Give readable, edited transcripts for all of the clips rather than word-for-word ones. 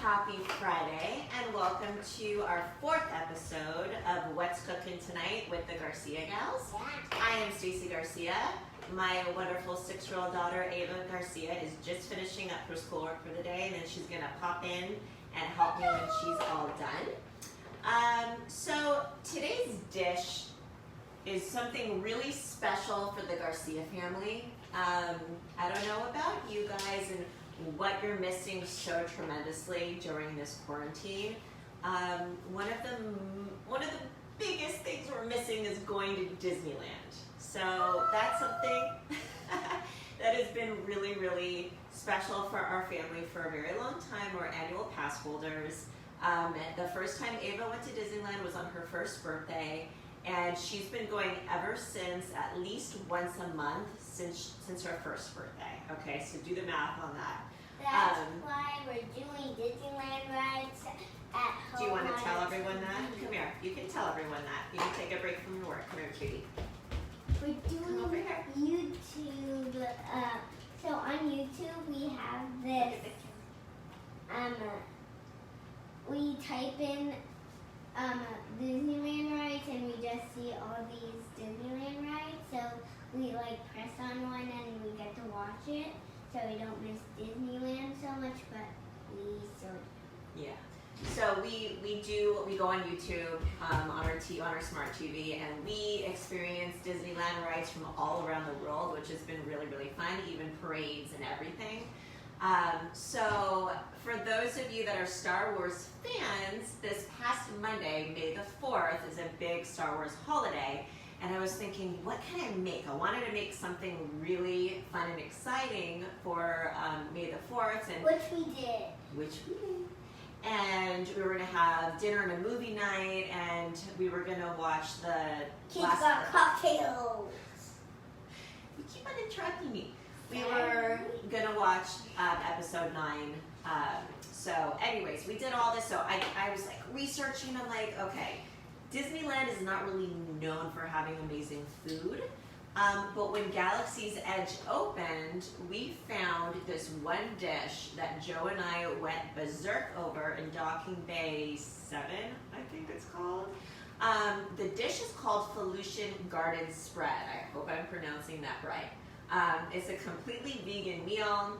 Happy Friday and welcome to our fourth episode of What's Cooking Tonight with the Garcia Gals. I am Stacy Garcia. My wonderful 6-year-old daughter Ava Garcia is just finishing up her schoolwork for the day, and then she's going to pop in and help me when she's all done. So today's dish is something really special for the Garcia family. I don't know about you guys and what you're missing so tremendously during this quarantine. One of the biggest things we're missing is going to Disneyland. So that's something that has been really, really special for our family for a very long time. We're annual pass holders. The first time Ava went to Disneyland was on her first birthday, and she's been going ever since, at least once a month since her first birthday. Okay, so do the math on that. That's why we're doing Disneyland rides at home. Do you want to tell everyone that? Come here. You can tell everyone that. You can take a break from your work. Come here, cutie. We're doing YouTube. So on YouTube we have this. We type in Disneyland rides and we just see all these Disneyland rides. So we press on one and we get to watch it. So we don't miss Disneyland so much, but we still do. Yeah. So we go on YouTube on our smart TV, and we experience Disneyland rides from all around the world, which has been really, really fun, even parades and everything. So for those of you that are Star Wars fans, this past Monday, May the 4th, is a big Star Wars holiday. And I was thinking, what can I make? I wanted to make something really fun and exciting for May the 4th. And Which we did. And we were going to have dinner and a movie night, and we were going to watch the Kids got cocktails. You keep on interrupting me. We were going to watch episode 9. So anyways, we did all this. So I was researching. I'm like, okay, Disneyland is not really known for having amazing food, but when Galaxy's Edge opened, we found this one dish that Joe and I went berserk over in Docking Bay 7, I think it's called. The dish is called Felucian Garden Spread. I hope I'm pronouncing that right. It's a completely vegan meal.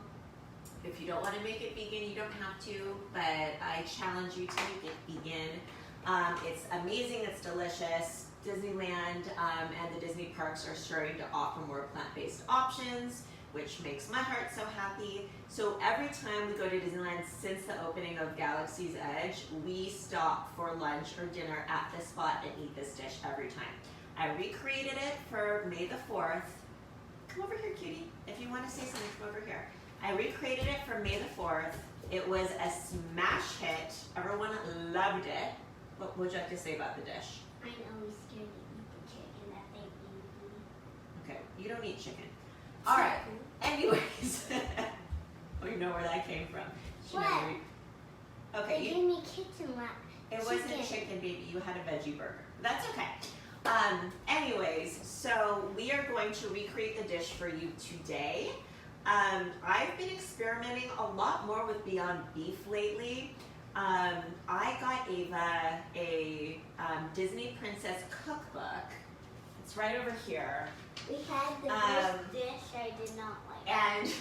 If you don't want to make it vegan, you don't have to, but I challenge you to make it vegan. It's amazing, it's delicious. Disneyland and the Disney parks are starting to offer more plant-based options, which makes my heart so happy. So every time we go to Disneyland since the opening of Galaxy's Edge, we stop for lunch or dinner at this spot and eat this dish every time. I recreated it for May the 4th. Come over here, cutie. If you want to say something, come over here. I recreated it for May the 4th. It was a smash hit. Everyone loved it. What would you have to say about the dish? I'm always scared to eat the chicken that they gave me. Okay, you don't eat chicken. All right. Anyways, we know where that came from. What? Okay. They gave me kitchen lap. It wasn't chicken, baby. You had a veggie burger. That's okay. Anyways, so we are going to recreate the dish for you today. I've been experimenting a lot more with Beyond Beef lately. I got Ava a Disney Princess cookbook. It's right over here. We had the first dish I did not like. And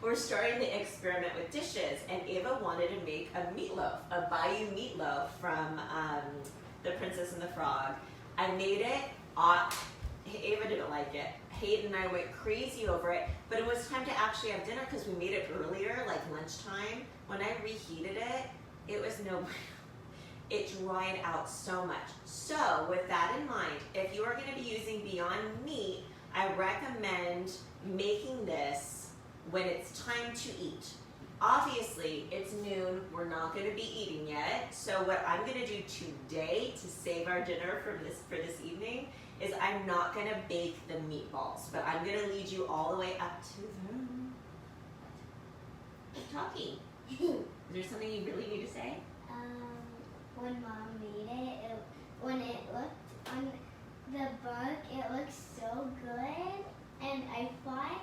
we're starting to experiment with dishes. And Ava wanted to make a meatloaf, a Bayou meatloaf from The Princess and the Frog. I made it. Ava didn't like it. Hayden and I went crazy over it, but it was time to actually have dinner because we made it earlier, like lunchtime. When I reheated it, it was it dried out so much. So with that in mind, if you are going to be using Beyond Meat, I recommend making this when it's time to eat. Obviously, it's noon, we're not going to be eating yet, so what I'm going to do today to save our dinner for this evening is I'm not going to bake the meatballs, but I'm going to lead you all the way up to them. Keep talking. Is there something you really need to say? When Mom made it, when it looked on the book, it looked so good, and I thought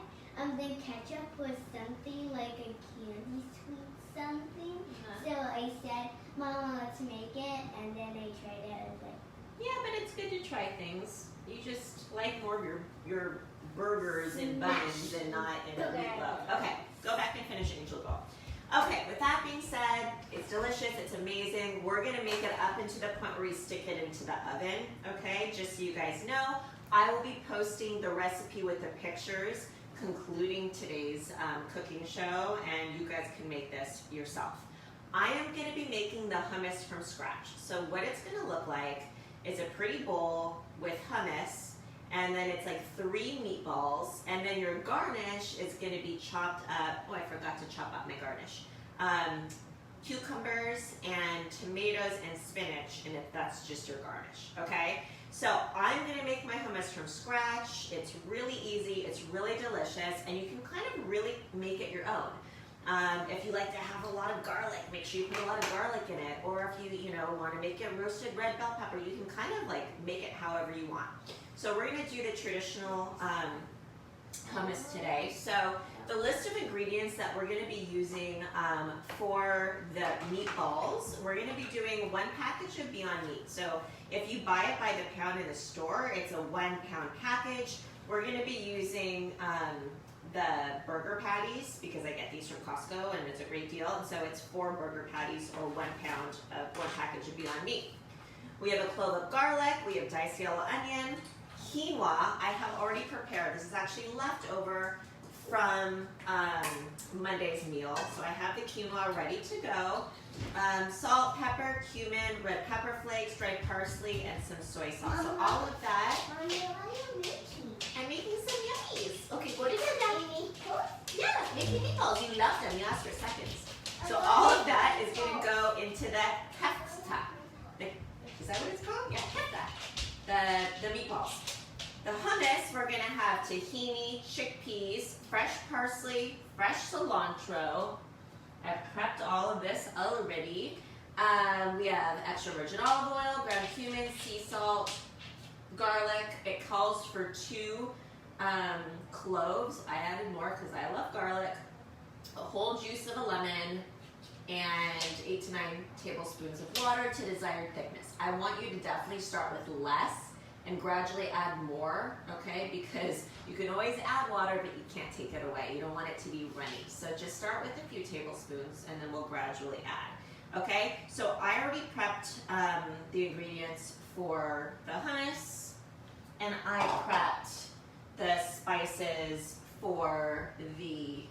the ketchup was something like a candy sweet something. So I said, Mama, let's make it, and then I tried it. I was like, yeah, but it's good to try things. You just like more of your burgers and buns and not in a meatloaf. Okay, go back and finish it, Angel Girl. Okay, with that being said, it's delicious, it's amazing. We're gonna make it up into the point where we stick it into the oven, okay? Just so you guys know, I will be posting the recipe with the pictures concluding today's cooking show, and you guys can make this yourself. I am gonna be making the hummus from scratch. So what it's gonna look like is a pretty bowl with hummus, and then it's like 3 meatballs, and then your garnish is gonna be chopped up. Oh, I forgot to chop up my garnish. Cucumbers and tomatoes and spinach, and if that's just your garnish, okay? So I'm gonna make my hummus from scratch. It's really easy, it's really delicious, and you can kind of really make it your own. If you like to have a lot of garlic, make sure you put a lot of garlic in it. Or if you want to make it roasted red bell pepper, you can kind of like make it however you want. So we're going to do the traditional hummus today. So the list of ingredients that we're going to be using for the meatballs, we're going to be doing 1 package of Beyond Meat. So if you buy it by the pound in the store, it's a 1 pound package. We're going to be using the burger patties, because I get these from Costco and it's a great deal, and so it's 4 burger patties or 1 pound of 1 package of Beyond Meat. We have a clove of garlic, we have diced yellow onion, quinoa I have already prepared. This is actually leftover from Monday's meal, so I have the quinoa ready to go. Salt, pepper, cumin, red pepper flakes, dried parsley, and some soy sauce. So all of that. Mommy, what are you making? I'm making some yummies. Okay, go to your daddy. Yeah, making meatballs. You love them. You asked for seconds. So all of that is going to go into the kefta. Is that what it's called? Yeah, kefta. The meatballs. The hummus, we're going to have tahini, chickpeas, fresh parsley, fresh cilantro. I've prepped all of this already. We have extra virgin olive oil, ground cumin, sea salt, garlic. It calls for 2 cloves. I added more because I love garlic. A whole juice of a lemon, and 8 to 9 tablespoons of water to desired thickness. I want you to definitely start with less and gradually add more, okay? Because you can always add water, but you can't take it away. You don't want it to be runny. So just start with a few tablespoons, and then we'll gradually add, okay? So I already prepped the ingredients for the hummus, and I prepped the spices for the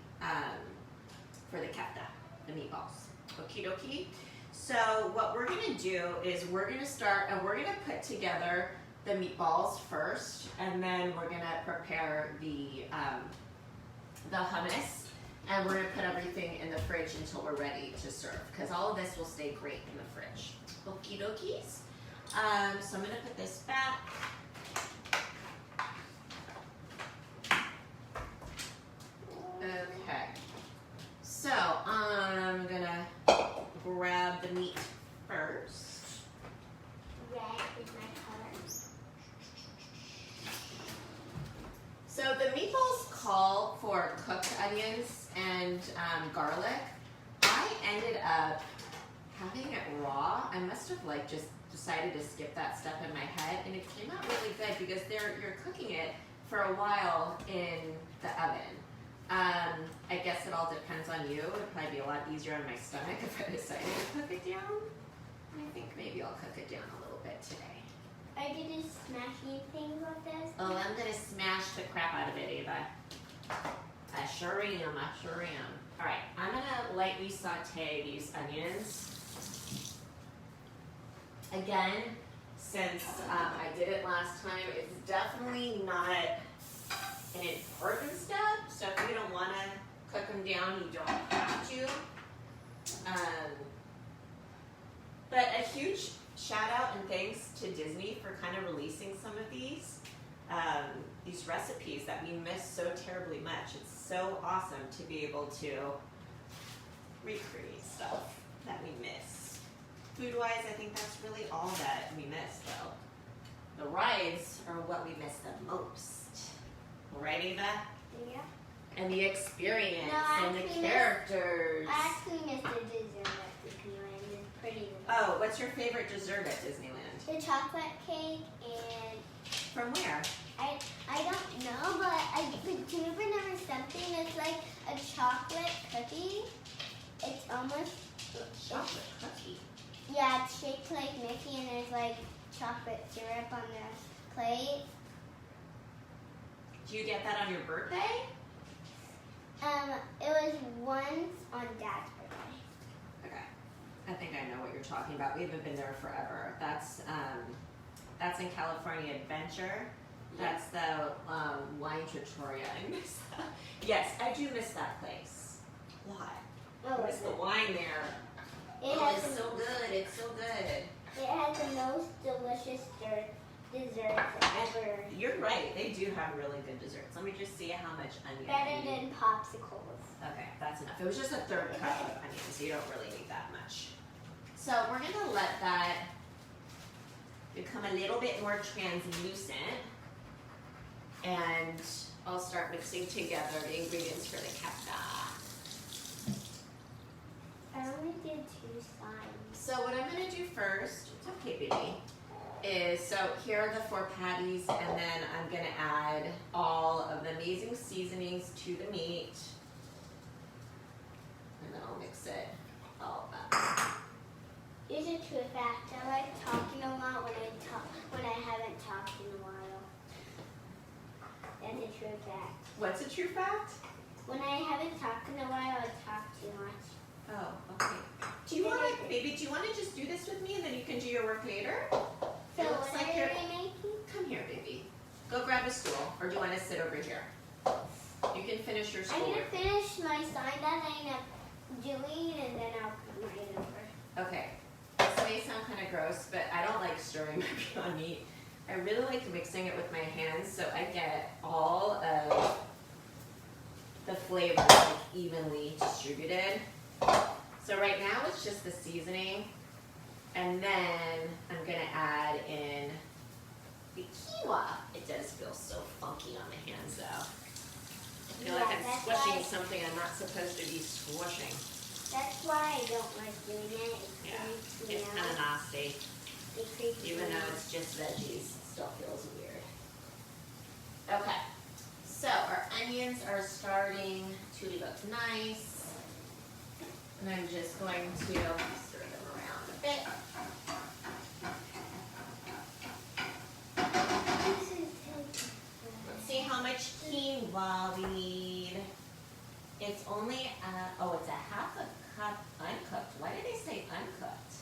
kefta, the meatballs. Okie dokie. So what we're gonna do is we're gonna start, and we're gonna put together the meatballs first, and then we're gonna prepare the hummus, and we're gonna put everything in the fridge until we're ready to serve, because all of this will stay great in the fridge. Okie dokies. So I'm gonna put this back. Okay. So I'm gonna grab the meat first. Red is my color. So the meatballs call for cooked onions and garlic. I ended up having it raw. I must have like just decided to skip that step in my head, and it came out really good because you're cooking it for a while in the oven. I guess it all depends on you. It'd probably be a lot easier on my stomach if I decided to cook it down. I think maybe I'll cook it down a little bit today. Are you going to smash anything with this? Oh, I'm gonna smash the crap out of it, Ava. I sure am, I sure am. All right, I'm gonna lightly saute these onions. Again, since I did it last time, it's definitely not an important step. So if you don't wanna cook them down, you don't have to. But a huge shout out and thanks to Disney for kind of releasing some of these recipes that we miss so terribly much. It's so awesome to be able to recreate stuff that we miss. Food-wise, I think that's really all that we miss, though. The rides are what we miss the most. Right, Ava? Yeah. and the experience No, and the actually, characters. I actually missed the dessert at Disneyland. It's pretty good. Oh, what's your favorite dessert at Disneyland? The chocolate cake and From where? I don't know, but do you remember something? It's like a chocolate cookie. It's almost Chocolate cookie. yeah, it's shaped like Mickey, and there's like chocolate syrup on the plate. Do you get that on your birthday? It was once on Dad's birthday. Okay. I think I know what you're talking about. We haven't been there forever. That's in California Adventure. That's the wine trattoria. I miss that. Yes, I do miss that place. Why? Oh, I miss the wine there. It's so good. It's so good. It has the most delicious desserts ever. You're right. They do have really good desserts. Let me just see how much onion. Better than popsicles. Okay, that's enough. It was just a third cup of onions, so you don't really need that much. So we're gonna let that become a little bit more translucent, and I'll start mixing together the ingredients for the kefta. I only did 2 sides. So what I'm gonna do first, it's okay, baby, is so here are the 4 patties, and then I'm gonna add all of the amazing seasonings to the meat, and then I'll mix it all up. Here's a true fact. I like talking a lot when I haven't talked in a while. That's a true fact. What's a true fact? When I haven't talked in a while, I talk too much. Oh, okay. Do you want to, baby, do you want to just do this with me and then you can do your work later? So It looks what like are you're- you making? Come here, baby. Go grab a stool, or do you want to sit over here? You can finish your I'm schoolwork. going to finish my sign that I'm doing, and then I'll come right over. Okay. This may sound kind of gross, but I don't like stirring my Beyond Meat. I really like mixing it with my hands so I get all of the flavors like evenly distributed. So right now it's just the seasoning, and then I'm gonna add in the quinoa. It does feel so funky on the hands though. I feel like Yeah, I'm that's squishing why- something I'm not supposed to be squishing. That's why I don't like doing it. Yeah, It freaks me it's kind of out. nasty. It freaks me Even though out. it's just veggies, it still feels weird. Okay, so our onions are starting to look nice. And I'm just going to stir them around a bit. Let's see how much quinoa we need. It's only, it's a half a cup uncooked. Why did they say uncooked?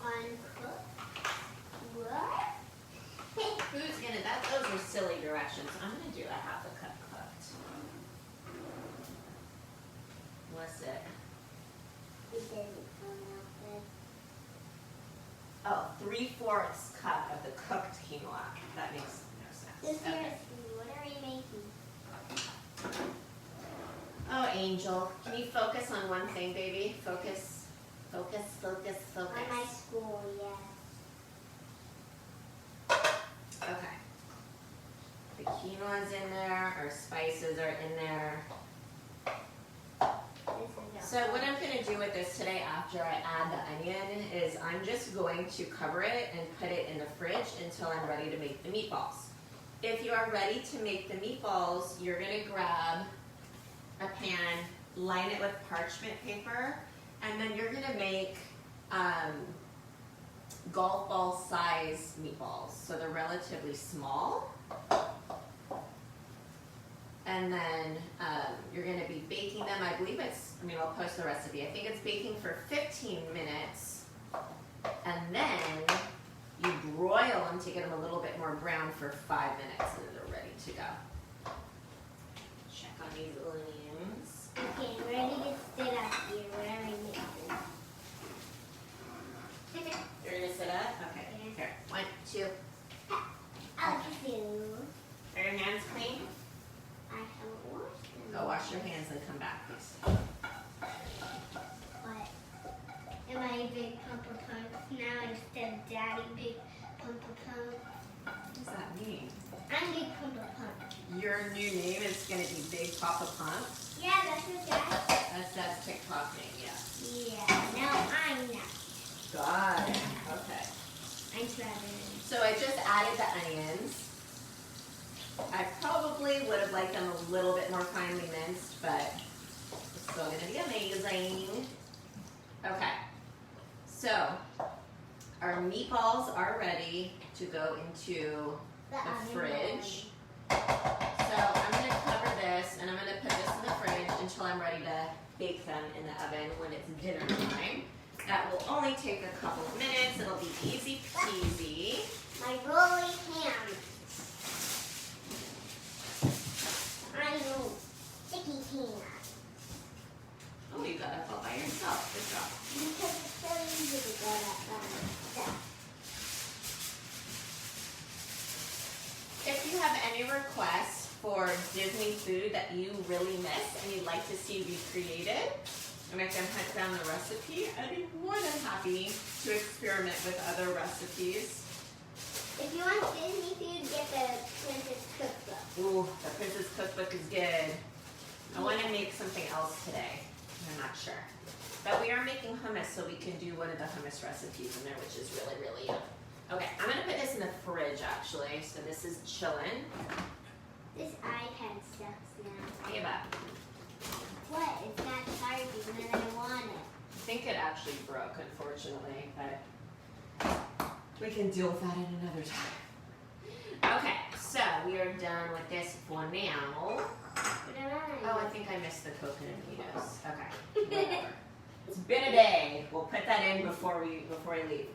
Uncooked? What? Who's gonna, those are silly directions. I'm gonna do a half a cup cooked. What's it? It didn't come out good. Oh, 3/4 cup of the cooked quinoa. That makes no sense. Just Okay. seriously, what are you making? Oh, Angel, can you focus on one thing, baby? Focus, focus, focus, focus. On my school, yes. Okay. The quinoa's in there, our spices are in there. This is So what I'm gonna do with this today after I add the onion is I'm just going to cover it and put it in the fridge until I'm ready to make the meatballs. If you are ready to make the meatballs, you're gonna grab a pan, line it with parchment paper, and then you're gonna make golf ball size meatballs. So they're relatively small. And then you're gonna be baking them. I believe I'll post the recipe. I think it's baking for 15 minutes. And then you broil them to get them a little bit more brown for 5 minutes, and then they're ready to go. Check on these onions. Okay, I'm ready to sit up here. What are we making? You're gonna sit up? Okay. Yes. Here. 1, 2. I'll do. Are your hands clean? I haven't washed them. Go wash your hands and come back, please. What? Am I big pumper pump now instead of daddy big pumper pump? What does that mean? I'm big pumper pump. Your new name is gonna be Big Papa Pump. Yeah, that's what that. That's TikTok name, yeah. Yeah, now I'm not. Got it. Okay. I'm Trevor. So I just added the onions. I probably would have liked them a little bit more finely minced, but it's still gonna be amazing. Okay. So our meatballs are ready to go into the fridge. So I'm going to cover this and I'm going to put this in the fridge until I'm ready to bake them in the oven when it's dinner time. That will only take a couple of minutes. It'll be easy peasy. My rolling ham. I know. Sticky ham. Oh, you got it all by yourself. Good job. Because it's so easy to go that far. If you have any requests for Disney food that you really miss and you'd like to see recreated, and I can hunt down the recipe, I'd be more than happy to experiment with other recipes. If you want Disney food, get the Princess Cookbook. Ooh, the Princess Cookbook is good. I want to make something else today. I'm not sure. But we are making hummus, so we can do one of the hummus recipes in there, which is really, really yum. Okay, I'm going to put this in the fridge, actually. So this is chillin'. This iPad sucks now. Ava, What? It's not charging and I want it. I think it actually broke, unfortunately, but we can deal with that at another time. Okay, so we are done with this for now. Oh, I think I missed the coconut aminos. Okay, whatever. It's been a day. We'll put that in before we leave.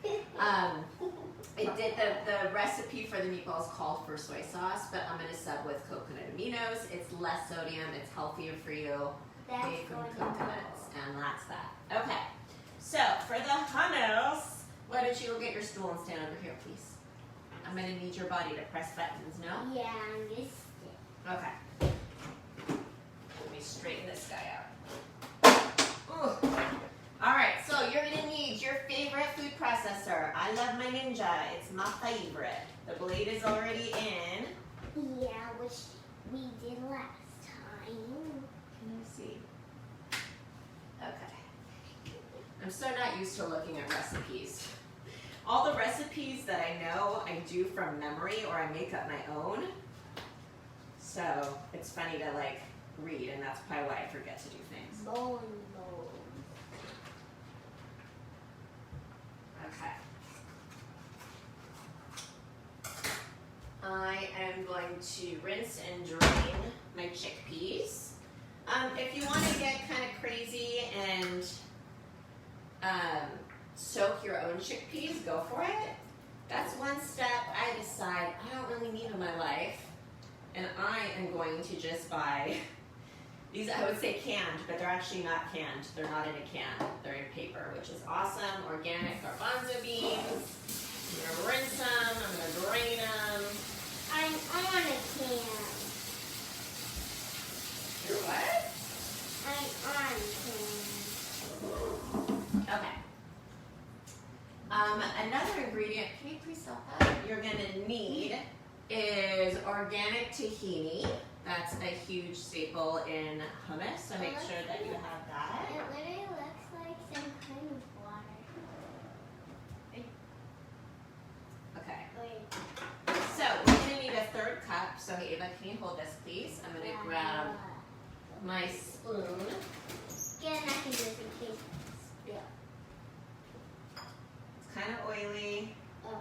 The recipe for the meatballs called for soy sauce, but I'm going to sub with coconut aminos. It's less sodium. It's healthier for you. Made from coconuts, and that's that. Okay. So for the hummus, why don't you go get your stool and stand over here, please? I'm going to need your body to press buttons. No? Yeah, I'm just it. Okay. Let me straighten this guy out. Ooh. All right, so you're gonna need your favorite food processor. I love my Ninja, it's my favorite. The blade is already in. Yeah, which we did last time. Can you see? Okay. I'm so not used to looking at recipes. All the recipes that I know, I do from memory or I make up my own. So it's funny to like read, and that's probably why I forget to do things. Bone. Okay. I am going to rinse and drain my chickpeas. If you want to get kind of crazy and soak your own chickpeas, go for it. That's one step I decide I don't really need in my life. And I am going to just buy these, I would say canned, but they're actually not canned. They're not in a can. They're in paper, which is awesome. Organic garbanzo beans. I'm going to rinse them. I'm going to drain them. I'm on a can. You're what? I'm on a can. Okay. Another ingredient, can you please stop that? You're going to need is organic tahini. That's a huge staple in hummus, so make sure that you have that. It literally looks like some kind of water. Okay. Wait. So we're going to need a third cup. So Ava, can you hold this, please? I'm going to grab my spoon. Again, I can do this in case I spill. It's kind of oily. Oh,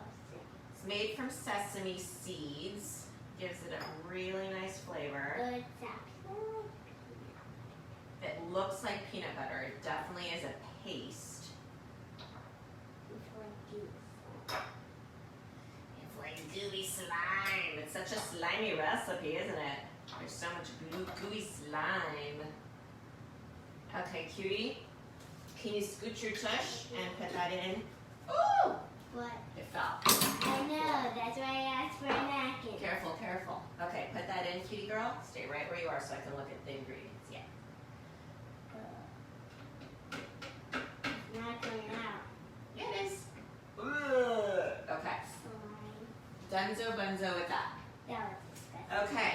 It's made from sesame seeds. Gives it a really nice flavor. it's actually It looks like peanut butter. It definitely is a paste. It's like gooey slime. It's such a slimy recipe, isn't it? There's so much gooey slime. Okay, cutie. Can you scoot your tush and put that in? Ooh! what? It fell. I know, that's why I asked for a napkin. Careful, careful. Okay, put that in, cutie girl. Stay right where you are so I can look at the ingredients. Yeah. It's not coming out. Yeah, it is. Okay. Slime. Dunzo bunzo with that. That was disgusting. Okay.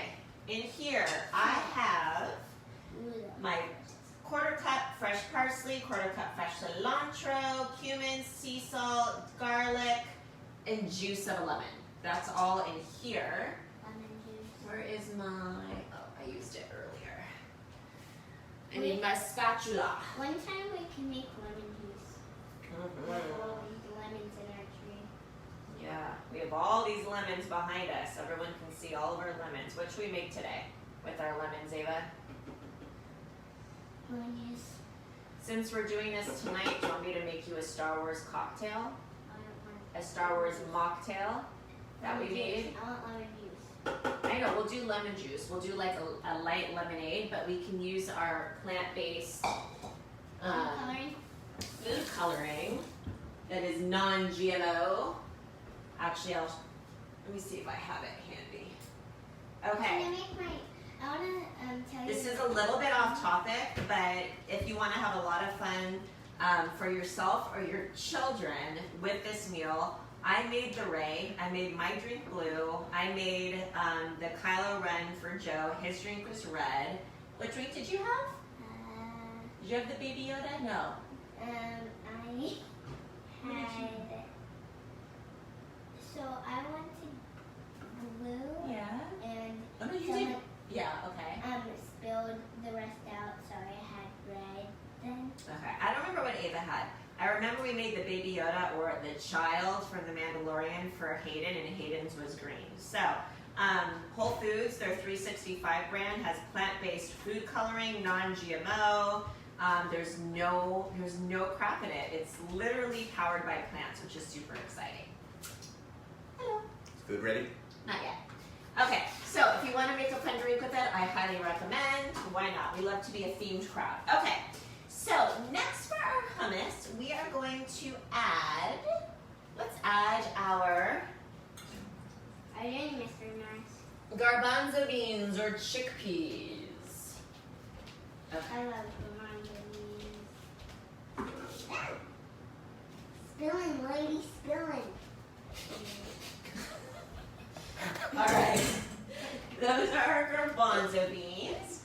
in here I have my quarter cup fresh parsley, quarter cup fresh cilantro, cumin, sea salt, garlic, and juice of a lemon. That's all in here. Lemon juice. Where is my, oh, I used it earlier. I need my spatula. One time we can make lemon juice. With all these lemons in our tree. Yeah, we have all these lemons behind us. Everyone can see all of our lemons. What should we make today with our lemons, Ava? Lemon juice. Since we're doing this tonight, do you want me to make you a Star Wars cocktail? I don't want A Star Wars mocktail that we lemon made? juice. I want lemon juice. I know, we'll do lemon juice. We'll do like a light lemonade, but we can use our plant-based Coloring. food coloring that is non-GMO. Actually, let me see if I have it handy. Can Okay. I make my? I want to tell you. This is a little bit off topic, but if you want to have a lot of fun for yourself or your children with this meal, I made the Ray. I made my drink blue. I made the Kylo Ren for Joe. His drink was red. What drink did you have? Did you have the Baby Yoda? No. I had. So I wanted blue Yeah. and Oh no, you someone, did. Yeah. Okay. spilled the rest out, so I had red then. Okay. I don't remember what Ava had. I remember we made the Baby Yoda or the child from the Mandalorian for Hayden, and Hayden's was green. So, Whole Foods, their 365 brand has plant-based food coloring, non-GMO. There's no crap in it. It's literally powered by plants, which is super exciting. Hello. Is food ready? Not yet. Okay, so if you want to make a fun drink with it, I highly recommend. Why not? We love to be a themed crowd. Okay, so next for our hummus, we are going to add, let's add our I didn't miss very nice. garbanzo beans or chickpeas. Okay. I love the Spilling, lady, spilling. All right. Those are our garbanzo beans.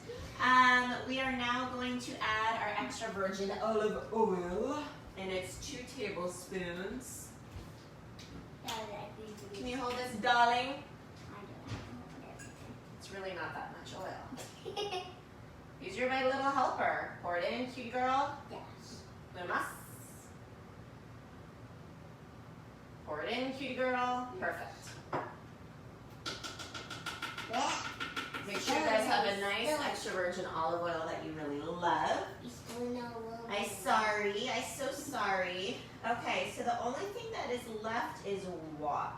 We are now going to add our extra virgin olive oil, and it's 2 tablespoons. Can you hold this, darling? It's really not that much oil. You're my little helper. Pour it in, cutie girl. Yes. Lumas. Pour it in, cutie girl. Perfect. Make sure you guys have a nice extra virgin olive oil that you really love. I'm sorry. I'm so sorry. Okay, so the only thing that is left is water.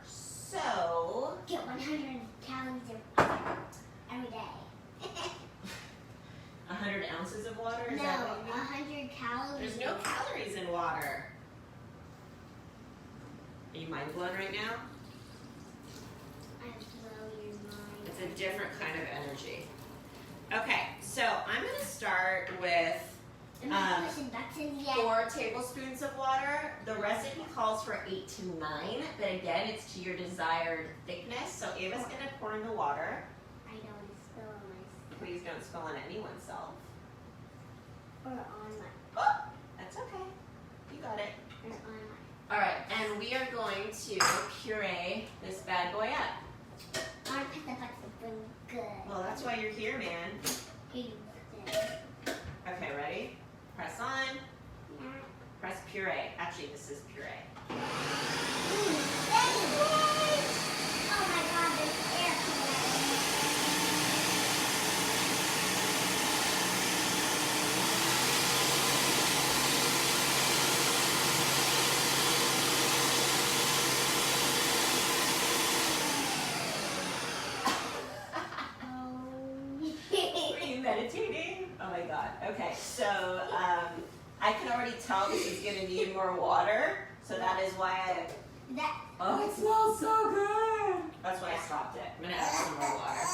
So Get 100 calories every day. 100 ounces of water? Is No, that what you mean? 100 calories. There's no calories in water. Are you mind blown right now? I blow your mind. It's a different kind of energy. Okay, so I'm going to start with Am I pushing buttons yet? 4 tablespoons of water. The recipe calls for 8 to 9, but again, it's to your desired thickness. So Ava's going to pour in the water. I don't want to spill on myself. Please don't spill on anyone's self. Or on my. Oh, that's okay. You got it. Or on my. All right, and we are going to puree this bad boy up. I want to put the buttons really good. Well, that's why you're here, man. Here you go. Okay, ready? Press on. Yeah. Press puree. Actually, this is puree. Oh my god, there's air Were you meditating? Oh my god. Okay, so I can already tell this is going to need more water. So that is why oh, it smells so good. That's why I stopped it. I'm going to add some more water.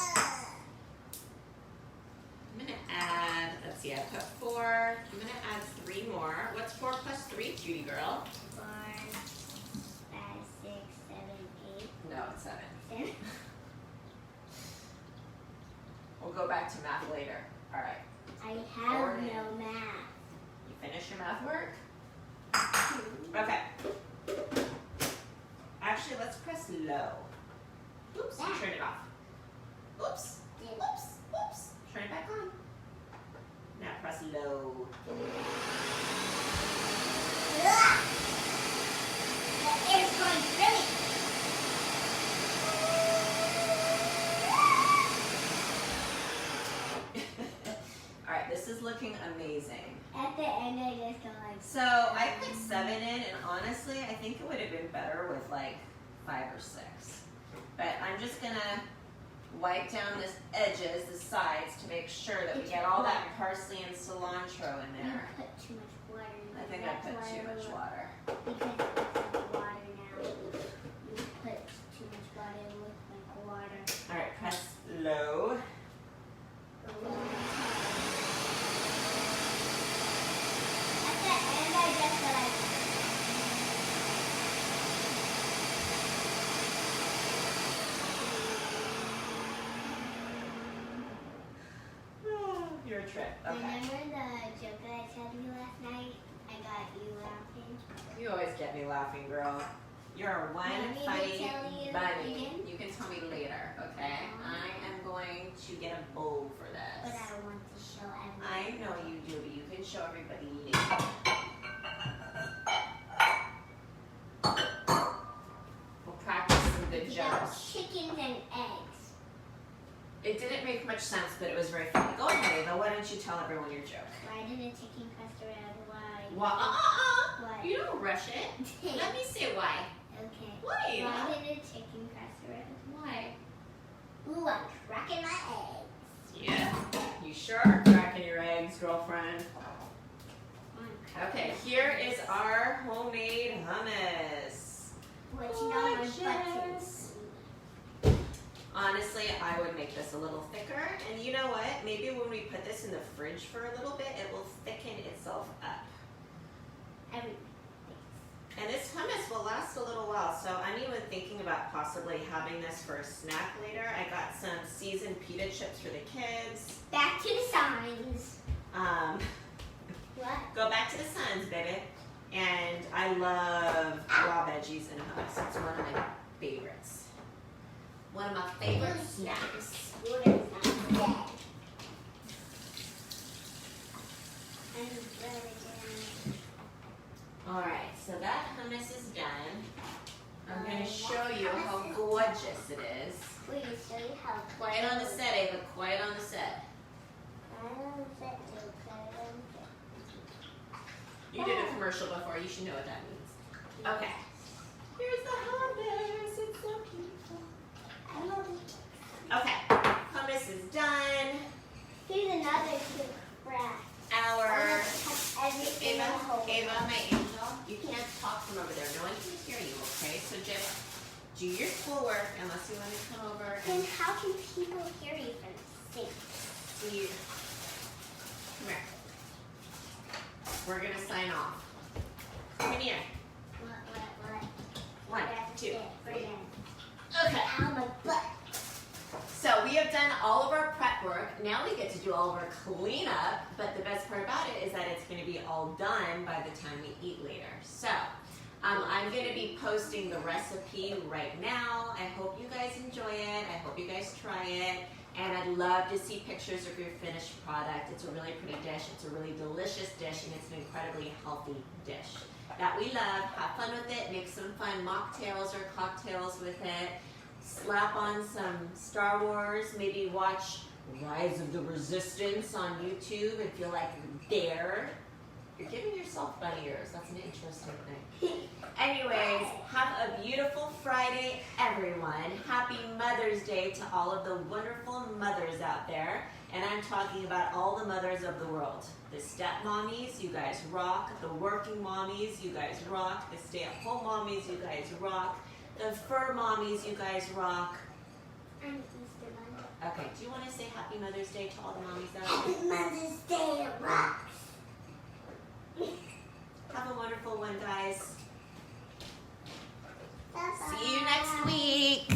I'm going to add, let's see, I put 4. I'm going to add 3 more. What's 4 plus 3, cutie girl? 4, 5, 6, 7, 8. No, it's 7. 7. go back to math later. All right. I have no math. You finish your math work? Okay. Actually, let's press low. Oops, turn it off. Oops, oops, oops. Turn it back on. Now press low. The air's going really. All right, this is looking amazing. At the end, I just go like. So I put 7 in, and honestly, I think it would have been better with like 5 or 6. But I'm just gonna wipe down the edges, the sides, to make sure that we get all that parsley and cilantro in You there. put too much water in I it. think I put too much water. Because it looks like water now. You put too much water, it looks like water. All right, press low. At the end, I just go like. Your trip. Okay. Remember the joke that I told you last night? I got you laughing. You always get me laughing, girl. You're one Want me to funny tell you bunny. again? You can tell me later, okay? I am going to get a bowl for But this. I want to show everyone. I know you do, but you can show everybody later. We'll practice some good It's about jokes. chickens and eggs. It didn't make much sense, but it was very funny. Go ahead, Ava. Why don't you tell everyone your joke? Why did a chicken crust around? Why? Why? Why? You don't rush it. Let me say why. Okay. Why? Why did a chicken crust around? Why? Ooh, I'm cracking my eggs. Yeah. You sure are cracking your eggs, girlfriend. Okay, here is our homemade hummus. Which no one Gorgeous. but you. Honestly, I would make this a little thicker. And you know what? Maybe when we put this in the fridge for a little bit, it will thicken itself up. Everything. And this hummus will last a little while, so I'm even thinking about possibly having this for a snack later. I got some seasoned pita chips for the kids. Back to the signs. What? Go back to the Suns, baby. And I love raw veggies and hummus. It's one of my favorites. One of my favorite snacks. What is that? Dead. I'm really good. All right, so that hummus is done. I'm going to show you how gorgeous it is. Will you show you how Quiet on the set, Ava. Quiet on the set. I don't fit to You did a commercial before. You should know what that means. Okay. Here's the hummus. It's so beautiful. I love it. Okay. Hummus is done. Here's another cute craft. Our Everything Ava, in the whole Ava, my angel, you can't talk from over there. No one can hear you, okay? So just do your schoolwork unless you want to come over Then and how can people hear you from the sink? see. Come here. We're going to sign off. Come in here. What? 1, 2, 3. Okay. Okay. Ow, my butt. So we have done all of our prep work. Now we get to do all of our cleanup. But the best part about it is that it's going to be all done by the time we eat later. So I'm going to be posting the recipe right now. I hope you guys enjoy it. I hope you guys try it. And I'd love to see pictures of your finished product. It's a really pretty dish. It's a really delicious dish, and it's an incredibly healthy dish that we love. Have fun with it. Make some fun mocktails or cocktails with it. Slap on some Star Wars. Maybe watch Rise of the Resistance on YouTube and feel like you're there. You're giving yourself bunny ears. That's an interesting thing. Anyways, have a beautiful Friday, everyone. Happy Mother's Day to all of the wonderful mothers out there. And I'm talking about all the mothers of the world. The stepmommies, you guys rock. The working mommies, you guys rock. The stay-at-home mommies, you guys rock. The fur mommies, you guys rock. I'm Easter Bunny. Okay, do you want to say Happy Mother's Day to all the mommies out Happy there? Mother's Day, it rocks. Have a wonderful one, guys. Bye-bye. See you next week.